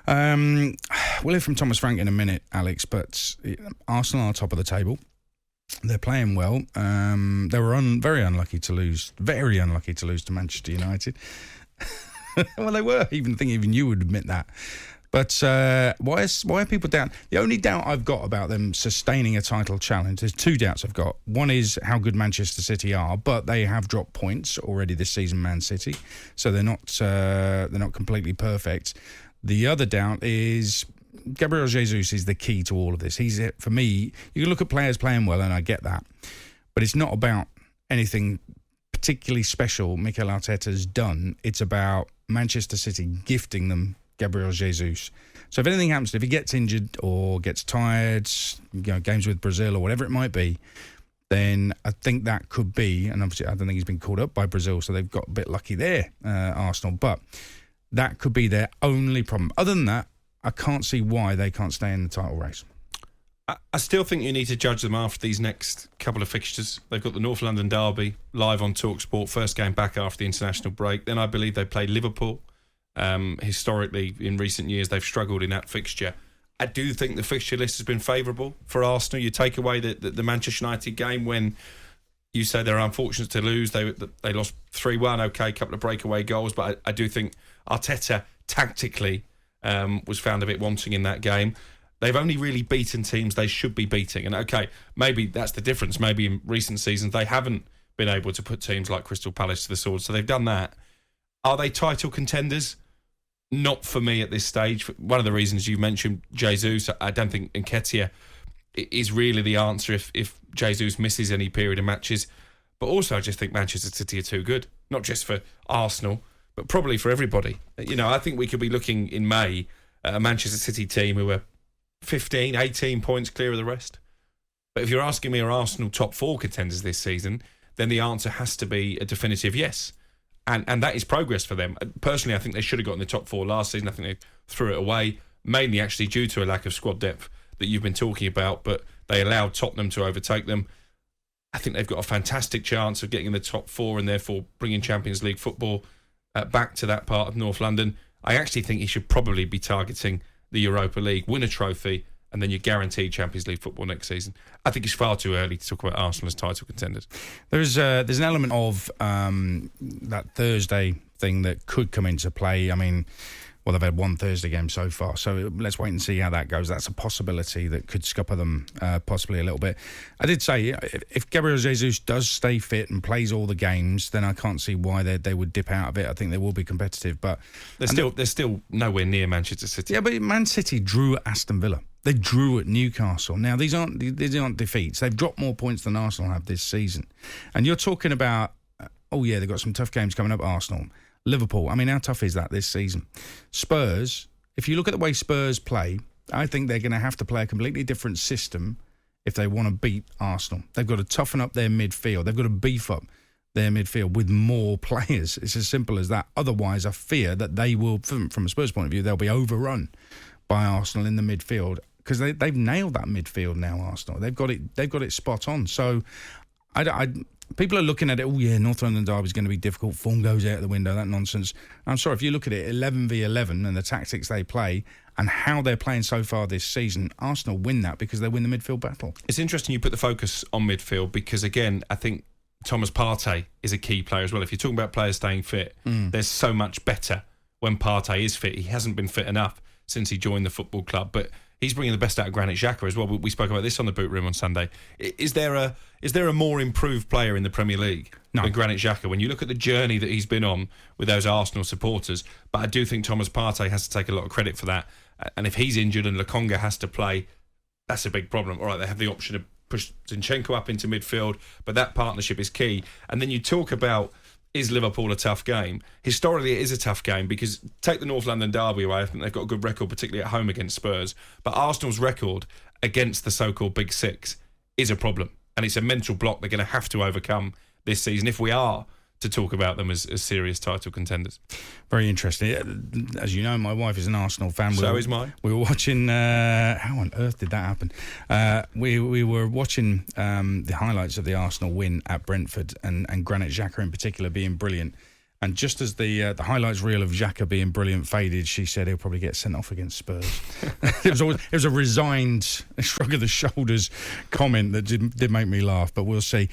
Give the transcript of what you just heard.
We'll hear from Thomas Frank in a minute, Alex, but Arsenal are top of the table. They're playing well. They were very unlucky to lose to Manchester United. Well, they were. Even you would admit that. But why are people down? The only doubt I've got about them sustaining a title challenge, there's two doubts I've got. One is how good Manchester City are, but they have dropped points already this season, Man City, so they're not completely perfect. The other doubt is Gabriel Jesus is the key to all of this. For me, you can look at players playing well, and I get that, but it's not about anything particularly special Mikel Arteta's done. It's about Manchester City gifting them Gabriel Jesus. So if anything happens, if he gets injured or gets tired, games with Brazil or whatever it might be, then I think that could be, and obviously I don't think he's been called up by Brazil, so they've got a bit lucky there, Arsenal, but that could be their only problem. Other than that, I can't see why they can't stay in the title race. I still think you need to judge them after these next couple of fixtures. They've got the North London derby live on talkSPORT, first game back after the international break. Then I believe they play Liverpool. Historically, in recent years, they've struggled in that fixture. I do think the fixture list has been favourable for Arsenal. You take away the Manchester United game when you say they're unfortunate to lose. They lost 3-1, okay, a couple of breakaway goals, but I do think Arteta tactically was found a bit wanting in that game. They've only really beaten teams they should be beating. And okay, maybe that's the difference. Maybe in recent seasons they haven't been able to put teams like Crystal Palace to the sword. So they've done that. Are they title contenders? Not for me at this stage. One of the reasons you mentioned Jesus, I don't think Nketiah is really the answer if Jesus misses any period of matches. But also I just think Manchester City are too good. Not just for Arsenal, but probably for everybody. I think we could be looking in May at a Manchester City team who are 15, 18 points clear of the rest. But if you're asking me, are Arsenal top 4 contenders this season, then the answer has to be a definitive yes. And that is progress for them. Personally, I think they should have got in the top 4 last season. I think they threw it away, mainly actually due to a lack of squad depth that you've been talking about, but they allowed Tottenham to overtake them. I think they've got a fantastic chance of getting in the top 4 and therefore bringing Champions League football back to that part of North London. I actually think he should probably be targeting the Europa League, win a trophy, and then you're guaranteed Champions League football next season. I think it's far too early to talk about Arsenal as title contenders. There's an element of that Thursday thing that could come into play. I mean, well, they've had one Thursday game so far, so let's wait and see how that goes. That's a possibility that could scupper them possibly a little bit. I did say, if Gabriel Jesus does stay fit and plays all the games, then I can't see why they would dip out of it. I think they will be competitive, but they're still nowhere near Manchester City. Yeah, but Man City drew at Aston Villa. They drew at Newcastle. Now, these aren't defeats. They've dropped more points than Arsenal have this season. And you're talking about, they've got some tough games coming up, Arsenal. Liverpool, I mean, how tough is that this season? Spurs, if you look at the way Spurs play, I think they're going to have to play a completely different system if they want to beat Arsenal. They've got to toughen up their midfield. They've got to beef up their midfield with more players. It's as simple as that. Otherwise, I fear that they will, from a Spurs point of view, they'll be overrun by Arsenal in the midfield, because they've nailed that midfield now, Arsenal. They've got it spot on. So people are looking at it, North London derby is going to be difficult. Form goes out the window, that nonsense. I'm sorry, if you look at it, 11v11 and the tactics they play and how they're playing so far this season, Arsenal win that because they win the midfield battle. It's interesting you put the focus on midfield because, again, I think Thomas Partey is a key player as well. If you're talking about players staying fit, there's so much better when Partey is fit. He hasn't been fit enough since he joined the football club, but he's bringing the best out of Granit Xhaka as well. We spoke about this on the Boot Room on Sunday. Is there a more improved player in the Premier League than Granit Xhaka when you look at the journey that he's been on with those Arsenal supporters? But I do think Thomas Partey has to take a lot of credit for that. And if he's injured and Lokonga has to play, that's a big problem. All right, they have the option to push Zinchenko up into midfield, but that partnership is key. And then you talk about, is Liverpool a tough game? Historically, it is a tough game because take the North London derby away. I think they've got a good record, particularly at home against Spurs. But Arsenal's record against the so-called Big Six is a problem. And it's a mental block they're going to have to overcome this season if we are to talk about them as serious title contenders. Very interesting. As you know, my wife is an Arsenal fan. So is mine. We were watching... how on earth did that happen? We were watching the highlights of the Arsenal win at Brentford and Granit Xhaka in particular being brilliant. And just as the highlights reel of Xhaka being brilliant faded, she said he'll probably get sent off against Spurs. It was a resigned shrug of the shoulders comment that did make me laugh, but we'll see.